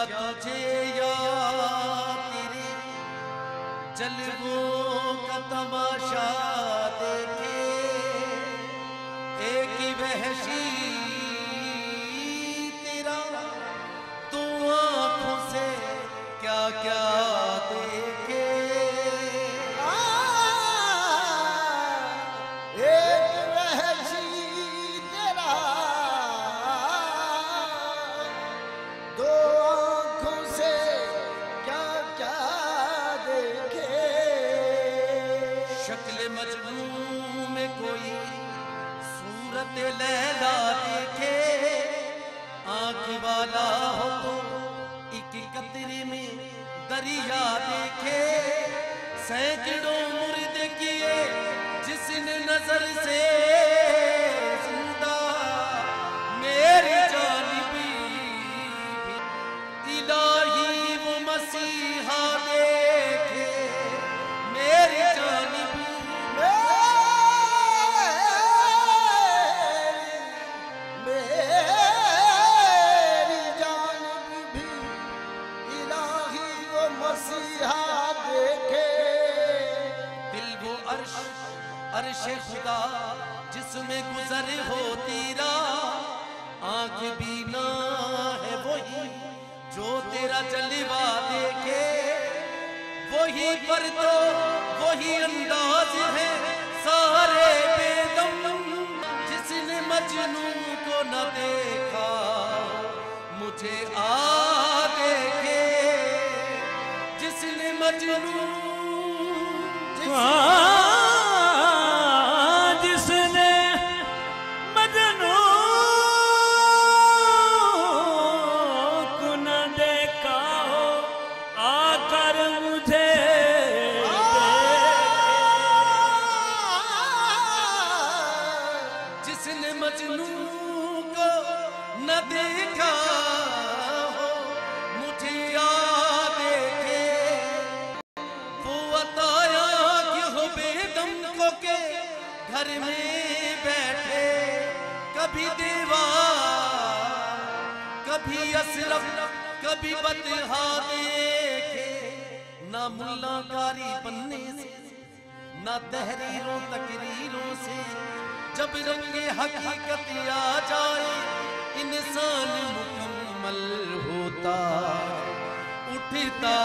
तुझे याद तेरे जलवों का तमाशा देखे एक वहशी तेरा तू आंखों से क्या क्या देखे। एक वहशी तेरा दो आंखों से क्या क्या देखे। शक्ल मजनू में कोई सूरत लैला देखे आंख वाला हो तो एक कतरे में दरिया देखे। सैकड़ों मुर्द किए जिसने नजर से जिंदा मेरी जानिबी इलाही वो मसीहा देखे मेरी जानिबी। मेरी जानिब भी इलाही वो मसीहा देखे। दिल वो अर्श खुदा जिसमें गुजर होती राह आंख भी ना है वही जो तेरा जलवा देखे। वही पर तो वही अंदाज है सारे बेदम जिसने मजनू को न देखा मुझे आ देखे। जिसने मजनू जिसने मजनू को न देखा हो आकर मुझे जिसने मजनू को न देखा हो मुझे आ देखे। वो बताया कि हो बेदम को के घर में बैठे कभी देवा कभी असरफ कभी बतहा देखे। ना मुल्लाकारी बनने से ना तहरीरों तकरीरों से जब रंगे हकीकत आ जाए इंसान मुकम्मल होता उठता